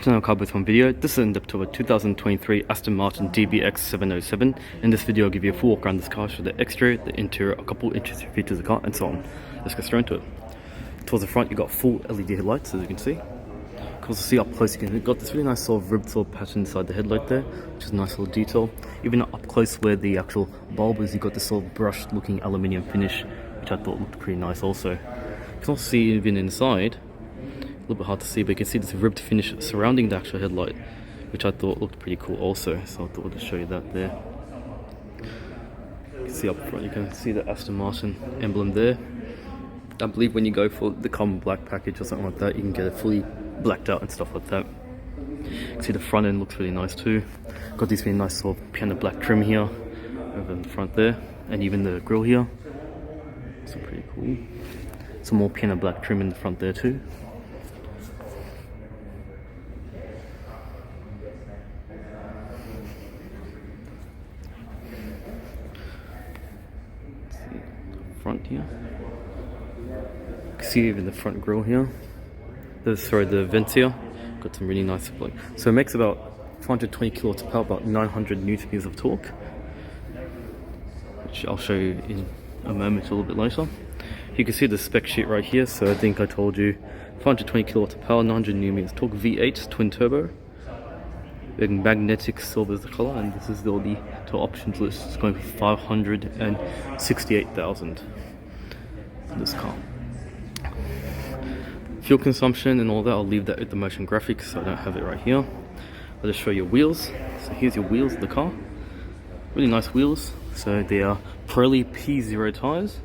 to another car booth one video. This is an October 2023 Aston Martin DBX 707. In this video I'll give you a full walk around this car, show the exterior, the interior, a couple interesting features of the car and so on. Let's get straight into it. Towards the front you got full LED headlights, as you can see. You can also see up close you've got this really nice sort of ribbed sort of pattern inside the headlight there, which is a nice little detail. Even up close where the actual bulb is, you've got this sort of brushed looking aluminium finish, which I thought looked pretty nice also. You can also see even inside, a little bit hard to see, but you can see this ribbed finish surrounding the actual headlight, which I thought looked pretty cool also, so I thought I'd show you that there. You can see up front, you can see the Aston Martin emblem there. I believe when you go for the common black package or something like that, you can get it fully blacked out and stuff like that. You can see the front end looks really nice too. Got these really nice sort of piano black trim here over in the front there, and even the grille here. So pretty cool. Some more piano black trim in the front there too. Front here. You can see even the front grille here. The vents here. Got some really nice like. So it makes about 420 kilowatts of power, about 900 newton meters of torque, which I'll show you in a moment, a little bit later. You can see the spec sheet right here. So I think I told you 420 kilowatts of power, 900 newton meters torque, V8 twin turbo. Magnetic silver is the color, and this is all the total options list. It's going for 568,000 for this car. Fuel consumption and all that, I'll leave that with the motion graphics, so I don't have it right here. I'll just show you wheels. So here's your wheels of the car. Really nice wheels. So they are Pirelli P0 tires.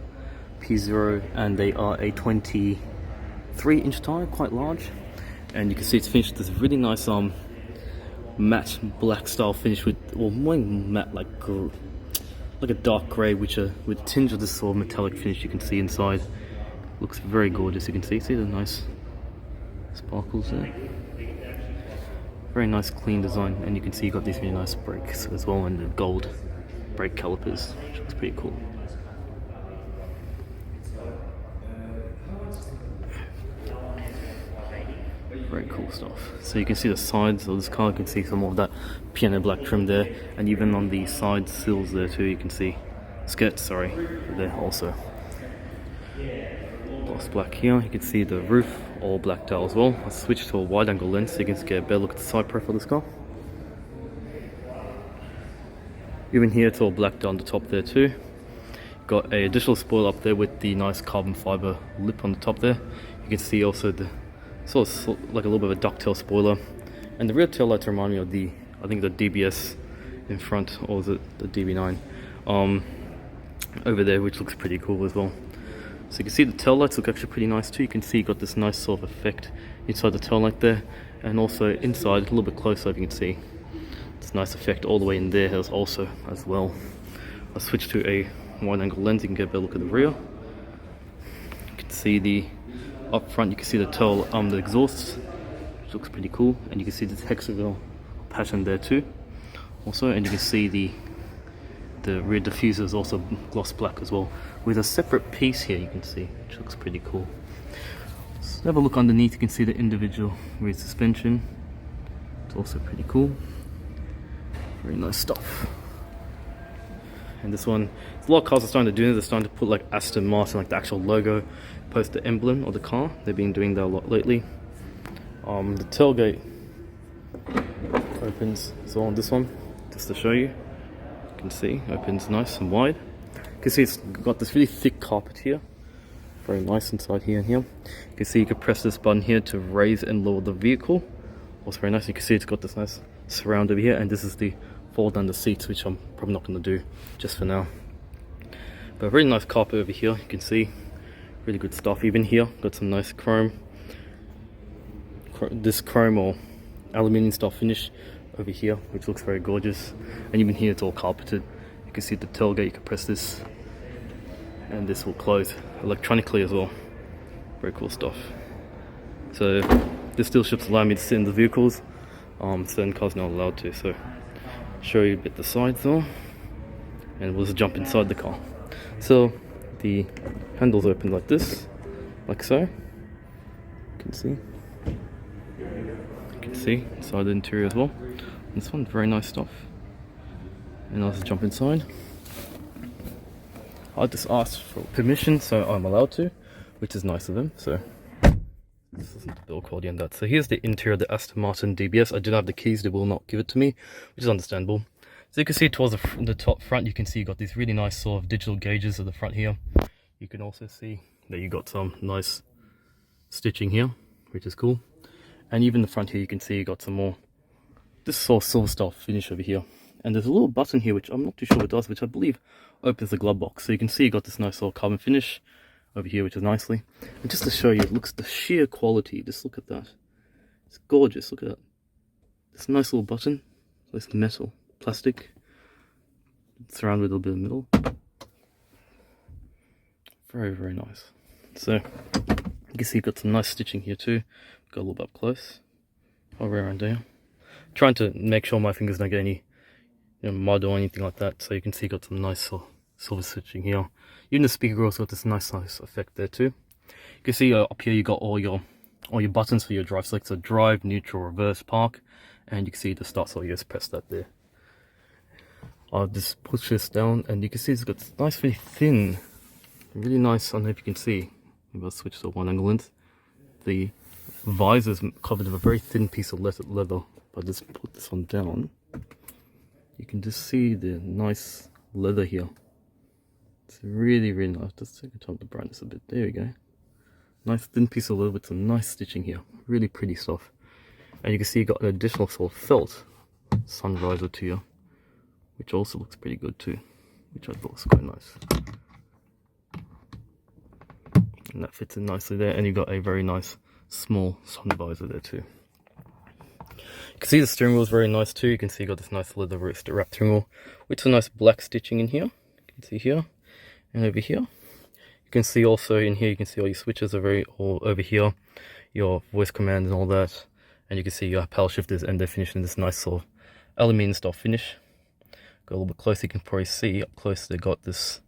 P0, and they are a 23-inch tire, quite large. And you can see it's finished with this really nice matte black style finish with, well, more matte like a dark grey, with a tinge of this sort of metallic finish. You can see inside. Looks very gorgeous. You can see the nice sparkles there. Very nice clean design, and you can see you got these really nice brakes as well, and the gold brake calipers, which looks pretty cool. Very cool stuff. So you can see the sides of this car, you can see some of that piano black trim there, and even on the side sills there too, you can see skirts, sorry, there also. Gloss black here, you can see the roof all blacked out as well. I'll switch to a wide angle lens so you can get a better look at the side profile of this car. Even here it's all blacked out on the top there too. Got a additional spoiler up there with the nice carbon fiber lip on the top there. You can see also the sort of like a little bit of a ducktail spoiler, and the rear tail lights remind me of the, I think, the DBS in front, or is it the DB9 over there, which looks pretty cool as well. So you can see the tail lights look actually pretty nice too. You can see you got this nice sort of effect inside the tail light there, and also inside a little bit closer, if you can see this nice effect all the way in there also as well. I'll switch to a wide angle lens, you can get a better look at the rear. You can see the up front, you can see the tail, the exhausts, which looks pretty cool, and you can see this hexagonal pattern there too also, and you can see the rear diffuser is also gloss black as well, with a separate piece here you can see, which looks pretty cool. Let's have a look underneath. You can see the individual rear suspension. It's also pretty cool. Very nice stuff. And this one, a lot of cars are starting to do this. They're starting to put like Aston Martin, like the actual logo, post the emblem of the car. They've been doing that a lot lately. The tailgate opens as well on this one, just to show you. You can see, opens nice and wide. You can see it's got this really thick carpet here. Very nice inside here and here. You can see you can press this button here to raise and lower the vehicle. Also very nice. You can see it's got this nice surround over here, and this is the fold down the seats, which I'm probably not going to do just for now. But a very nice carpet over here. You can see really good stuff. Even here, got some nice chrome or aluminium style finish over here, which looks very gorgeous. And even here it's all carpeted. You can see the tailgate, you can press this and this will close electronically as well. Very cool stuff. So this dealerships allow me to sit in the vehicles, certain cars not allowed to. So show you a bit the sides though, and we'll just jump inside the car. So the handles open like this, like so. You can see. You can see inside the interior as well. And this one, very nice stuff. And I'll just jump inside. I just asked for permission, so I'm allowed to, which is nice of them. So this isn't the build quality on that. So here's the interior of the Aston Martin DBS. I didn't have the keys, they will not give it to me, which is understandable. So you can see towards the top front, you can see you got these really nice sort of digital gauges at the front here. You can also see that you got some nice stitching here, which is cool. And even the front here, you can see you got some more this sort of silver style finish over here. And there's a little button here, which I'm not too sure what it does, which I believe opens the glove box. So you can see you got this nice little carbon finish over here, which is nicely. And just to show you, it looks the sheer quality. Just look at that. It's gorgeous. Look at that. This nice little button. This metal, plastic, surrounded with a little bit of metal. Very, very nice. So you can see you've got some nice stitching here too. Got a little bit up close. All around there. Trying to make sure my fingers don't get any mud or anything like that. So you can see you got some nice silver stitching here. Even the speaker also got this nice effect there too. You can see up here you got all your buttons for your drive select. So drive, neutral, reverse, park, and you can see the start. So you just press that there. I'll just push this down, and you can see it's got nice, really thin, really nice. I don't know if you can see. Maybe I'll switch to one angle length. The visor is covered with a very thin piece of leather. If I just put this one down, you can just see the nice leather here. It's really, really nice. Just take a time to brighten this a bit. There we go. Nice thin piece of leather with some nice stitching here. Really pretty stuff. And you can see you got an additional sort of felt sun visor to you, which also looks pretty good too, which I thought was quite nice. And that fits in nicely there. And you've got a very nice small sun visor there too. You can see the steering wheel is very nice too. You can see you got this nice leather wrap steering wheel with some nice black stitching in here. You can see here and over here. You can see also in here, you can see all your switches are all over here, your voice command and all that. And you can see your power shifters, and they're finished in this nice sort of aluminium style finish. Go a little bit closer, you can probably see up close they got this.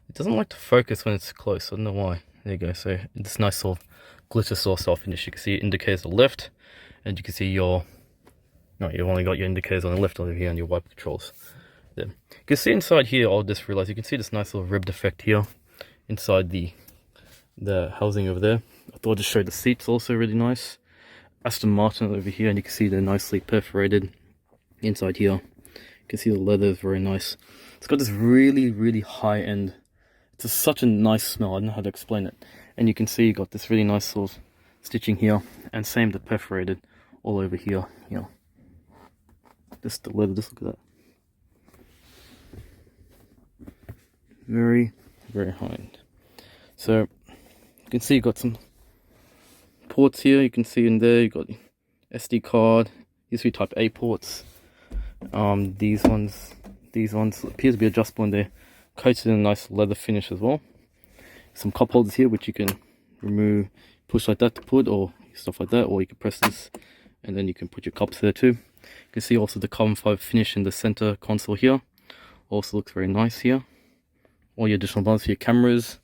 It doesn't like to focus when it's close, I don't know why. There you go. So this nice sort of glitter style finish. You can see it indicates on the left, and you can see you've only got your indicators on the left over here and your wiper controls there. You can see inside here, I'll just realize you can see this nice little ribbed effect here inside the housing over there. I thought I'd just show the seats, also really nice. Aston Martin over here, and you can see they're nicely perforated inside here. You can see the leather is very nice. It's got this really, really high end. It's such a nice smell. I don't know how to explain it. And you can see you got this really nice sort of stitching here, and same the perforated all over here. Just the leather. Just look at that. Very, very high end. So you can see you got some ports here. You can see in there you got the SD card, USB Type A ports. These ones appear to be adjustable, and they're coated in a nice leather finish as well. Some cup holders here which you can remove, push like that to put, or stuff like that, or you can press this and then you can put your cups there too. You can see also the carbon fiber finish in the center console here. Also looks very nice here. All your additional buttons for your cameras,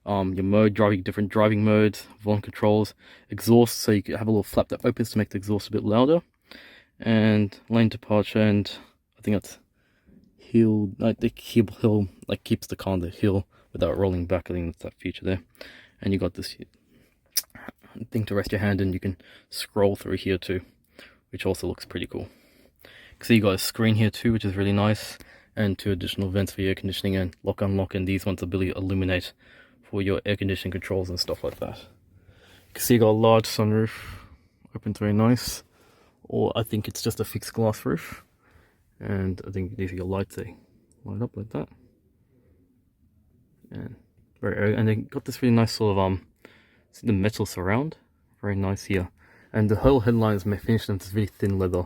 your mode, different driving modes, volume controls, exhaust, so you can have a little flap that opens to make the exhaust a bit louder, and lane departure, and I think that's hill, like the hill, like keeps the car on the hill without rolling back. I think that's that feature there. And you got this thing to rest your hand, and you can scroll through here too, which also looks pretty cool. So you got a screen here too, which is really nice, and 2 additional vents for your air conditioning and lock unlock, and these ones ability to illuminate for your air conditioning controls and stuff like that. You can see you got a large sunroof, opens very nice, or I think it's just a fixed glass roof, and I think these are your lights, they light up like that, and they got this really nice sort of see the metal surround, very nice here, and the whole headline is finished in this really thin leather.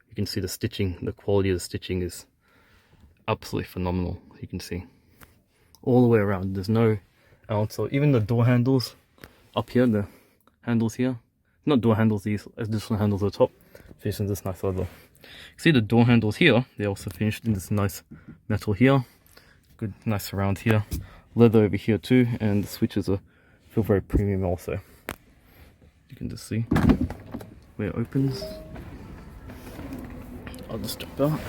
You can see the stitching, the quality of the stitching is absolutely phenomenal. You can see all the way around, there's no ounce. So even the door handles up here, the handles here, not door handles, these additional handles at the top, finished in this nice leather. You see the door handles here, they're also finished in this nice metal here. Good, nice surround here, leather over here too, and the switches feel very premium also. You can just see where it opens. I'll just jump out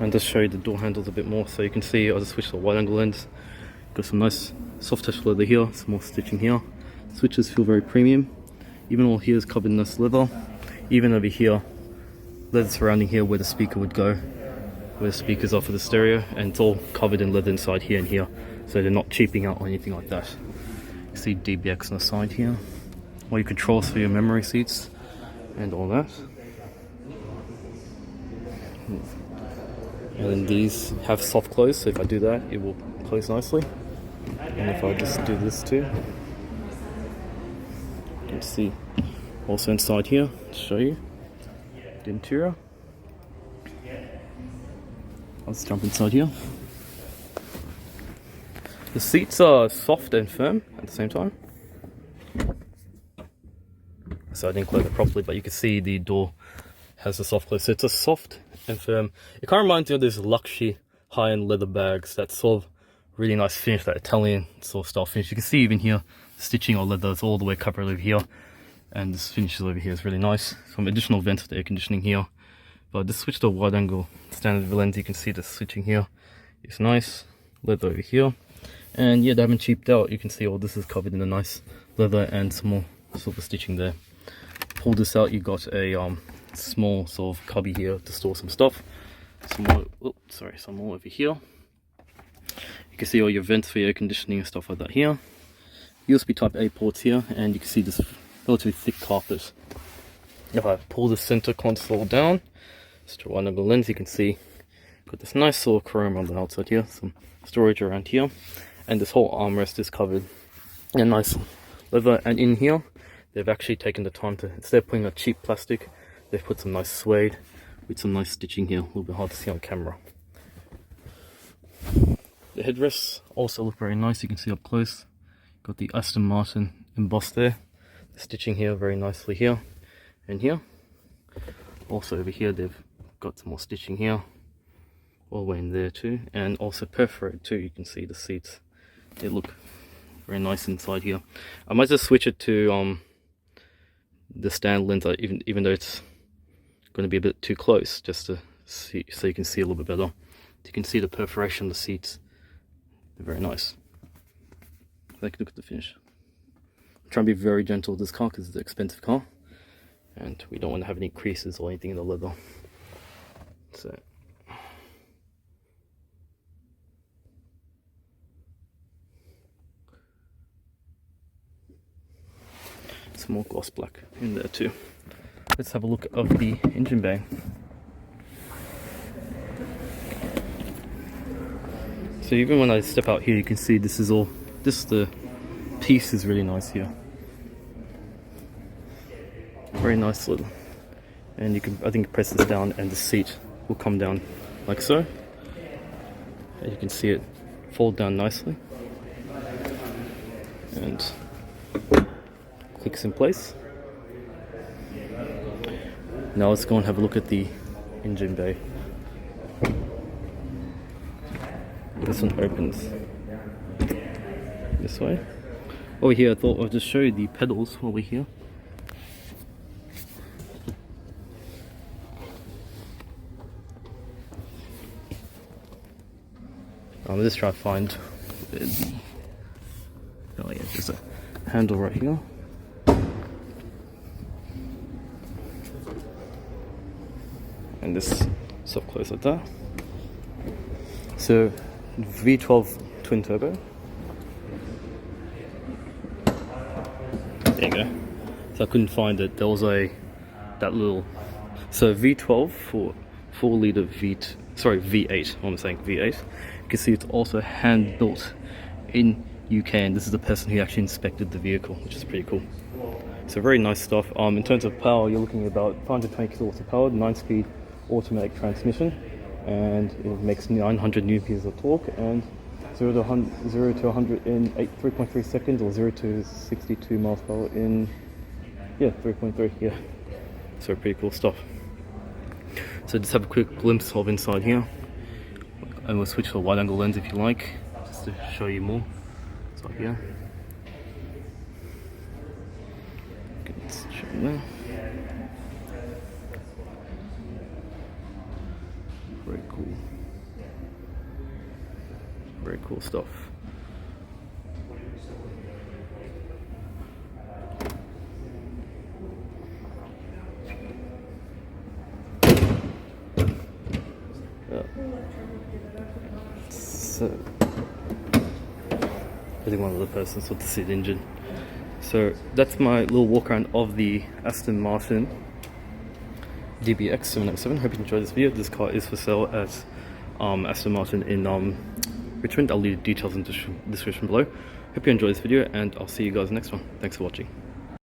and just show you the door handles a bit more. So you can see I just switched to a wide angle lens. Got some nice soft touch leather here, some more stitching here. Switches feel very premium. Even all here is covered in this leather. Even over here, leather surrounding here where the speaker would go, where the speakers are for the stereo, and it's all covered in leather inside here and here, so they're not cheaping out or anything like that. You see DBX on the side here, all your controls for your memory seats and all that. And then these have soft close, so if I do that it will close nicely. And if I just do this too, you can see also inside here, to show you the interior. I'll just jump inside here. The seats are soft and firm at the same time. So I didn't close it properly, but you can see the door has a soft close. So it's a soft and firm. It kind of reminds me of those luxury high-end leather bags. That sort of really nice finish, that Italian sort of style finish. You can see even here, the stitching or leather is all the way covered over here. And this finish over here is really nice. Some additional vents for the air conditioning here. But just switch to a wide angle standard lens. You can see the switching here. It's nice. Leather over here. And yeah, they haven't cheaped out. You can see all this is covered in a nice leather and some more silver stitching there. Pull this out, you got a small sort of cubby here to store some stuff. Some more over here. You can see all your vents for your air conditioning and stuff like that here. USB type A ports here, and you can see this relatively thick carpet. If I pull the center console down, just to one angle lens, you can see got this nice sort of chrome on the outside here, some storage around here, and this whole armrest is covered in nice leather. And in here, they've actually taken the time to, instead of putting a cheap plastic, they've put some nice suede with some nice stitching here. A little bit hard to see on camera. The headrests also look very nice. You can see up close. Got the Aston Martin embossed there. The stitching here very nicely here and here. Also over here they've got some more stitching here, all the way in there too, and also perforated too. You can see the seats, they look very nice inside here. I might just switch it to the stand lens, even though it's going to be a bit too close, just to see, so you can see a little bit better. You can see the perforation of the seats. They're very nice. Take a look at the finish. I'm trying to be very gentle with this car because it's an expensive car, and we don't want to have any creases or anything in the leather. So some more gloss black in there too. Let's have a look of the engine bay. So even when I step out here, you can see this is all, the piece is really nice here. Very nice little, and you can, I think, press this down and the seat will come down like so. And you can see it fold down nicely and clicks in place. Now let's go and have a look at the engine bay. This one opens this way. Over here, I thought I'll just show you the pedals while we're here. I'm just trying to find the, oh yeah, there's a handle right here. And this soft close like that. So V12 twin turbo. There you go. So I couldn't find it. There was that little. So V12 for 4-liter V8. What I'm saying, V8. You can see it's also hand built in UK, and this is the person who actually inspected the vehicle, which is pretty cool. So very nice stuff. In terms of power, you're looking at about 520 kilowatts of power, 9-speed automatic transmission, and it makes 900 Nm of torque, and 0 to 100 in 3.3 seconds, or 0 to 62 miles per hour in 3.3. Yeah, so pretty cool stuff. So just have a quick glimpse of inside here, and we'll switch to a wide angle lens if you like, just to show you more. So here, Very cool. Very cool stuff. So, I think one other person saw the seat engine. So that's my little walk around of the Aston Martin DBX 707. Hope you enjoyed this video. This car is for sale at Aston Martin in Richmond. I'll leave the details in the description below. Hope you enjoyed this video, and I'll see you guys next one. Thanks for watching.